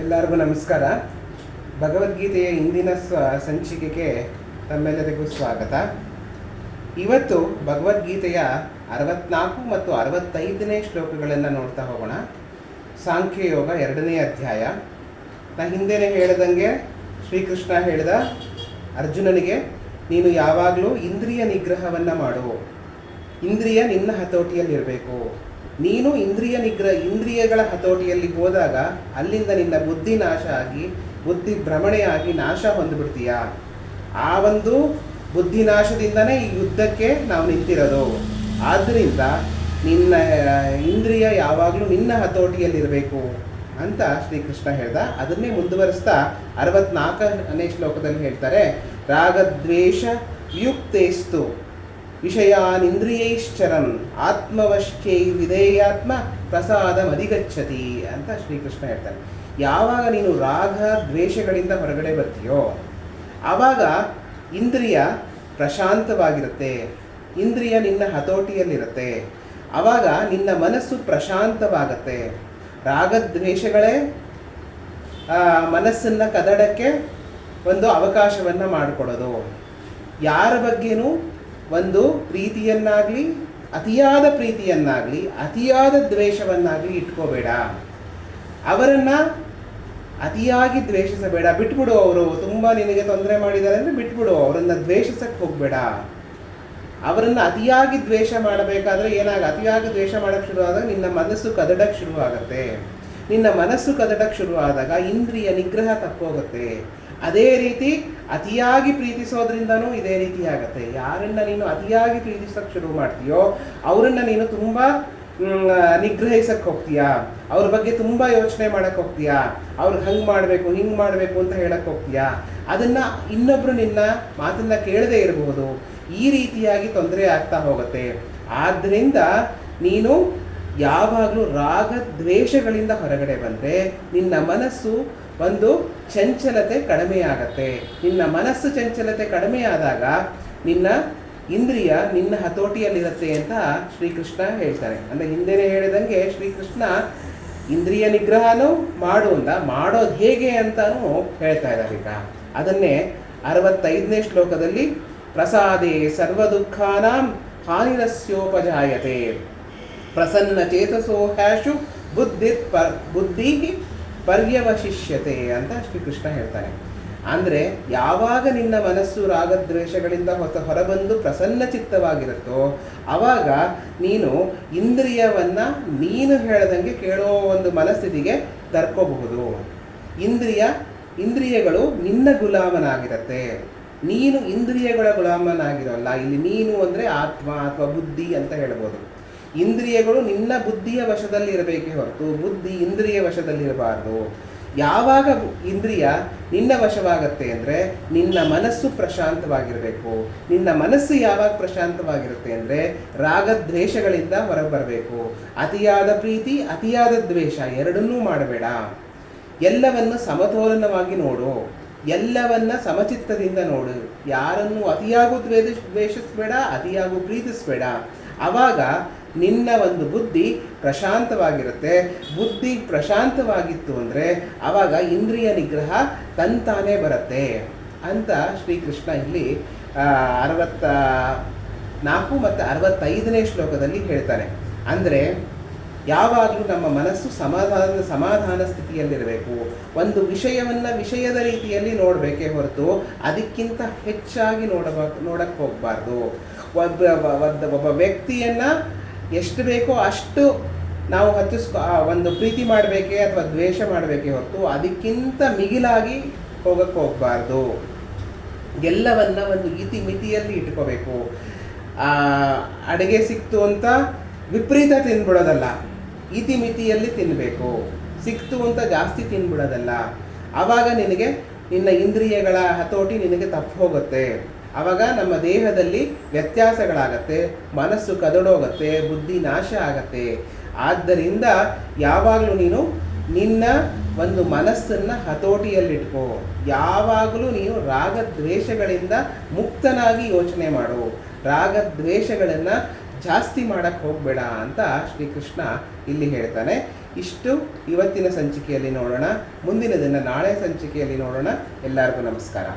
ಎಲ್ಲರಿಗೂ ನಮಸ್ಕಾರ. ಭಗವದ್ಗೀತೆಯ ಇಂದಿನ ಸಂಚಿಕೆಗೆ ತಮ್ಮೆಲ್ಲರಿಗೂ ಸ್ವಾಗತ. ಇವತ್ತು ಭಗವದ್ಗೀತೆಯ 64 ಮತ್ತು 65ನೇ ಶ್ಲೋಕಗಳನ್ನು ನೋಡ್ತಾ ಹೋಗೋಣ. ಸಾಂಖ್ಯಯೋಗ 2ನೇ ಅಧ್ಯಾಯ. ನಾ ಹಿಂದೆನೇ ಹೇಳ್ದಂಗೆ ಶ್ರೀಕೃಷ್ಣ ಹೇಳಿದ ಅರ್ಜುನನಿಗೆ, ನೀನು ಯಾವಾಗಲೂ ಇಂದ್ರಿಯ ನಿಗ್ರಹವನ್ನು ಮಾಡು, ಇಂದ್ರಿಯ ನಿನ್ನ ಹತೋಟಿಯಲ್ಲಿರಬೇಕು. ನೀನು ಇಂದ್ರಿಯಗಳ ಹತೋಟಿಯಲ್ಲಿ ಹೋದಾಗ ಅಲ್ಲಿಂದ ನಿನ್ನ ಬುದ್ಧಿ ನಾಶ ಆಗಿ ಬುದ್ಧಿ ಭ್ರಮಣೆಯಾಗಿ ನಾಶ ಹೊಂದಿಬಿಡ್ತೀಯ. ಆ ಒಂದು ಬುದ್ಧಿನಾಶದಿಂದನೇ ಈ ಯುದ್ಧಕ್ಕೆ ನಾವು ನಿಂತಿರೋದು. ಆದ್ದರಿಂದ ನಿನ್ನ ಇಂದ್ರಿಯ ಯಾವಾಗಲೂ ನಿನ್ನ ಹತೋಟಿಯಲ್ಲಿರಬೇಕು ಅಂತ ಶ್ರೀಕೃಷ್ಣ ಹೇಳ್ದ. ಅದನ್ನೇ ಮುಂದುವರಿಸ್ತಾ 64ನೇ ಶ್ಲೋಕದಲ್ಲಿ ಹೇಳ್ತಾರೆ, ರಾಗದ್ವೇಷ ವಿಯುಕ್ತೇಸ್ತು ವಿಷಯಾನಿಂದ್ರಿಯೈಶ್ಚರನ್ ಆತ್ಮವಶ್ಯೈ ವಿಧೇಯಾತ್ಮ ಪ್ರಸಾದಮಧಿಗಚ್ಚತಿ ಅಂತ ಶ್ರೀಕೃಷ್ಣ ಹೇಳ್ತಾನೆ. ಯಾವಾಗ ನೀನು ರಾಗ ದ್ವೇಷಗಳಿಂದ ಹೊರಗಡೆ ಬರ್ತೀಯೋ ಆವಾಗ ಇಂದ್ರಿಯ ಪ್ರಶಾಂತವಾಗಿರುತ್ತೆ, ಇಂದ್ರಿಯ ನಿನ್ನ ಹತೋಟಿಯಲ್ಲಿರುತ್ತೆ. ಆವಾಗ ನಿನ್ನ ಮನಸ್ಸು ಪ್ರಶಾಂತವಾಗತ್ತೆ. ರಾಗದ್ವೇಷಗಳೇ ಮನಸ್ಸನ್ನು ಕದಡಕ್ಕೆ ಒಂದು ಅವಕಾಶವನ್ನು ಮಾಡಿಕೊಡೋದು. ಯಾರ ಬಗ್ಗೆನೂ ಒಂದು ಪ್ರೀತಿಯನ್ನಾಗಲಿ ಅತಿಯಾದ ಪ್ರೀತಿಯನ್ನಾಗಲಿ ಅತಿಯಾದ ದ್ವೇಷವನ್ನಾಗಲಿ ಇಟ್ಕೋಬೇಡ. ಅವರನ್ನು ಅತಿಯಾಗಿ ದ್ವೇಷಿಸಬೇಡ. ಬಿಟ್ಬಿಡು. ಅವರು ತುಂಬ ನಿನಗೆ ತೊಂದರೆ ಮಾಡಿದ್ದಾರೆ ಅಂದರೆ ಬಿಟ್ಬಿಡು. ಅವರನ್ನು ದ್ವೇಷಿಸಕ್ಕೆ ಹೋಗಬೇಡ. ಅವರನ್ನು ಅತಿಯಾಗಿ ದ್ವೇಷ ಮಾಡಬೇಕಾದ್ರೆ ಅತಿಯಾಗಿ ದ್ವೇಷ ಮಾಡೋಕ್ಕೆ ಶುರುವಾದಾಗ ನಿನ್ನ ಮನಸ್ಸು ಕದಡಕ್ಕೆ ಶುರುವಾಗುತ್ತೆ. ನಿನ್ನ ಮನಸ್ಸು ಕದಡಕ್ಕೆ ಶುರುವಾದಾಗ ಇಂದ್ರಿಯ ನಿಗ್ರಹ ತಪ್ಪೋಗುತ್ತೆ. ಅದೇ ರೀತಿ ಅತಿಯಾಗಿ ಪ್ರೀತಿಸೋದ್ರಿಂದನೂ ಇದೇ ರೀತಿ ಆಗುತ್ತೆ. ಯಾರನ್ನ ನೀನು ಅತಿಯಾಗಿ ಪ್ರೀತಿಸೋಕ್ಕೆ ಶುರು ಮಾಡ್ತೀಯೋ ಅವರನ್ನು ನೀನು ತುಂಬ ನಿಗ್ರಹಿಸಕ್ಕೆ ಹೋಗ್ತೀಯಾ. ಅವ್ರ ಬಗ್ಗೆ ತುಂಬ ಯೋಚನೆ ಮಾಡೋಕ್ಕೆ ಹೋಗ್ತೀಯಾ. ಅವ್ರಿಗೆ ಹಂಗೆ ಮಾಡಬೇಕು ಹಿಂಗೆ ಮಾಡಬೇಕು ಅಂತ ಹೇಳಕ್ಕೆ ಹೋಗ್ತೀಯಾ. ಅದನ್ನು ಇನ್ನೊಬ್ಬರು ನಿನ್ನ ಮಾತನ್ನು ಕೇಳದೇ ಇರಬಹುದು. ಈ ರೀತಿಯಾಗಿ ತೊಂದರೆ ಆಗ್ತಾ ಹೋಗುತ್ತೆ. ಆದ್ದರಿಂದ ನೀನು ಯಾವಾಗಲೂ ರಾಗ ದ್ವೇಷಗಳಿಂದ ಹೊರಗಡೆ ಬಂದರೆ ನಿನ್ನ ಮನಸ್ಸು ಒಂದು ಚಂಚಲತೆ ಕಡಿಮೆಯಾಗತ್ತೆ. ನಿನ್ನ ಮನಸ್ಸು ಚಂಚಲತೆ ಕಡಿಮೆಯಾದಾಗ ನಿನ್ನ ಇಂದ್ರಿಯ ನಿನ್ನ ಹತೋಟಿಯಲ್ಲಿರುತ್ತೆ ಅಂತ ಶ್ರೀಕೃಷ್ಣ ಹೇಳ್ತಾನೆ. ಅಂದರೆ ಹಿಂದೆನೇ ಹೇಳಿದಂಗೆ ಶ್ರೀಕೃಷ್ಣ ಇಂದ್ರಿಯ ನಿಗ್ರಹನೂ ಮಾಡೋದು ಹೇಗೆ ಅಂತಾನೂ ಹೇಳ್ತಾ ಇದ್ದಾರೆ. ಈಗ ಅದನ್ನೇ 65ನೇ ಶ್ಲೋಕದಲ್ಲಿ ಪ್ರಸಾದೇ ಸರ್ವ ದುಃಖಾನಾಂ ಹಾನಿರಸ್ಯೋಪಜಾಯತೆ ಪ್ರಸನ್ನ ಚೇತಸೋ ಹ್ಯಾಶು ಬುದ್ಧಿ ಪರ್ಯವಶಿಷ್ಯತೆ ಅಂತ ಶ್ರೀಕೃಷ್ಣ ಹೇಳ್ತಾನೆ. ಅಂದರೆ ಯಾವಾಗ ನಿನ್ನ ಮನಸ್ಸು ರಾಗದ್ವೇಷಗಳಿಂದ ಹೊರಬಂದು ಪ್ರಸನ್ನ ಚಿತ್ತವಾಗಿರುತ್ತೋ ಆವಾಗ ನೀನು ಇಂದ್ರಿಯವನ್ನು ನೀನು ಹೇಳ್ದಂಗೆ ಕೇಳೋ ಒಂದು ಮನಸ್ಥಿತಿಗೆ ತರ್ಕೋಬಹುದು. ಇಂದ್ರಿಯಗಳು ನಿನ್ನ ಗುಲಾಮನಾಗಿರುತ್ತೆ. ನೀನು ಇಂದ್ರಿಯಗಳ ಗುಲಾಮನಾಗಿರೋಲ್ಲ. ಇಲ್ಲಿ ನೀನು ಅಂದರೆ ಆತ್ಮ ಅಥವಾ ಬುದ್ಧಿ ಅಂತ ಹೇಳ್ಬೋದು. ಇಂದ್ರಿಯಗಳು ನಿನ್ನ ಬುದ್ಧಿಯ ವಶದಲ್ಲಿ ಇರಬೇಕೇ ಹೊರತು ಬುದ್ಧಿ ಇಂದ್ರಿಯ ವಶದಲ್ಲಿರಬಾರ್ದು. ಯಾವಾಗ ಇಂದ್ರಿಯ ನಿನ್ನ ವಶವಾಗತ್ತೆ ಅಂದರೆ ನಿನ್ನ ಮನಸ್ಸು ಪ್ರಶಾಂತವಾಗಿರಬೇಕು. ನಿನ್ನ ಮನಸ್ಸು ಯಾವಾಗ ಪ್ರಶಾಂತವಾಗಿರುತ್ತೆ ಅಂದರೆ ರಾಗದ್ವೇಷಗಳಿಂದ ಹೊರಬರಬೇಕು. ಅತಿಯಾದ ಪ್ರೀತಿ ಅತಿಯಾದ ದ್ವೇಷ ಎರಡನ್ನೂ ಮಾಡಬೇಡ. ಎಲ್ಲವನ್ನು ಸಮತೋಲನವಾಗಿ ನೋಡು, ಎಲ್ಲವನ್ನ ಸಮಚಿತ್ತದಿಂದ ನೋಡು. ಯಾರನ್ನು ಅತಿಯಾಗೂ ದ್ವೇಷಿಸಬೇಡ, ಅತಿಯಾಗೂ ಪ್ರೀತಿಸಬೇಡ. ಆವಾಗ ನಿನ್ನ ಒಂದು ಬುದ್ಧಿ ಪ್ರಶಾಂತವಾಗಿರುತ್ತೆ. ಬುದ್ಧಿ ಪ್ರಶಾಂತವಾಗಿತ್ತು ಅಂದರೆ ಆವಾಗ ಇಂದ್ರಿಯ ನಿಗ್ರಹ ತಂತಾನೇ ಬರುತ್ತೆ ಅಂತ ಶ್ರೀಕೃಷ್ಣ ಇಲ್ಲಿ 64 ಮತ್ತು 65ನೇ ಶ್ಲೋಕದಲ್ಲಿ ಹೇಳ್ತಾನೆ. ಅಂದರೆ ಯಾವಾಗಲೂ ನಮ್ಮ ಮನಸ್ಸು ಸಮಾಧಾನ ಸ್ಥಿತಿಯಲ್ಲಿರಬೇಕು. ಒಂದು ವಿಷಯದ ರೀತಿಯಲ್ಲಿ ನೋಡಬೇಕೇ ಹೊರತು ಅದಕ್ಕಿಂತ ಹೆಚ್ಚಾಗಿ ನೋಡಕ್ಕೆ ಹೋಗಬಾರ್ದು. ಒಬ್ಬ ವ್ಯಕ್ತಿಯನ್ನು ಎಷ್ಟು ಬೇಕೋ ಅಷ್ಟು ನಾವು ಒಂದು ಪ್ರೀತಿ ಮಾಡಬೇಕೇ ಅಥವಾ ದ್ವೇಷ ಮಾಡಬೇಕೇ ಹೊರತು ಅದಕ್ಕಿಂತ ಮಿಗಿಲಾಗಿ ಹೋಗಕ್ಕೆ ಹೋಗಬಾರ್ದು. ಎಲ್ಲವನ್ನ ಒಂದು ಮಿತಿಯಲ್ಲಿ ಇಟ್ಕೋಬೇಕು. ಅಡುಗೆ ಸಿಕ್ತು ಅಂತ ವಿಪರೀತ ತಿಂದ್ಬಿಡೋದಲ್ಲ, ಮಿತಿಯಲ್ಲಿ ತಿನ್ನಬೇಕು. ಸಿಕ್ತು ಅಂತ ಜಾಸ್ತಿ ತಿಂದ್ಬಿಡೋದಲ್ಲ. ಆವಾಗ ನಿನ್ನ ಇಂದ್ರಿಯಗಳ ಹತೋಟಿ ನಿನಗೆ ತಪ್ಪು ಹೋಗುತ್ತೆ. ಆವಾಗ ನಮ್ಮ ದೇಹದಲ್ಲಿ ವ್ಯತ್ಯಾಸಗಳಾಗತ್ತೆ, ಮನಸ್ಸು ಕದಡೋಗತ್ತೆ, ಬುದ್ಧಿ ನಾಶ ಆಗತ್ತೆ. ಆದ್ದರಿಂದ ಯಾವಾಗಲೂ ನೀನು ನಿನ್ನ ಒಂದು ಮನಸ್ಸನ್ನು ಹತೋಟಿಯಲ್ಲಿಟ್ಕೋ. ಯಾವಾಗಲೂ ನೀನು ರಾಗದ್ವೇಷಗಳಿಂದ ಮುಕ್ತನಾಗಿ ಯೋಚನೆ ಮಾಡು. ರಾಗದ್ವೇಷಗಳನ್ನು ಜಾಸ್ತಿ ಮಾಡೋಕ್ಕೆ ಹೋಗಬೇಡ ಅಂತ ಶ್ರೀಕೃಷ್ಣ ಇಲ್ಲಿ ಹೇಳ್ತಾನೆ. ಇಷ್ಟು ಇವತ್ತಿನ ಸಂಚಿಕೆಯಲ್ಲಿ ನೋಡೋಣ. ಮುಂದಿನದನ್ನು ನಾಳೆ ಸಂಚಿಕೆಯಲ್ಲಿ ನೋಡೋಣ. ಎಲ್ಲರಿಗೂ ನಮಸ್ಕಾರ.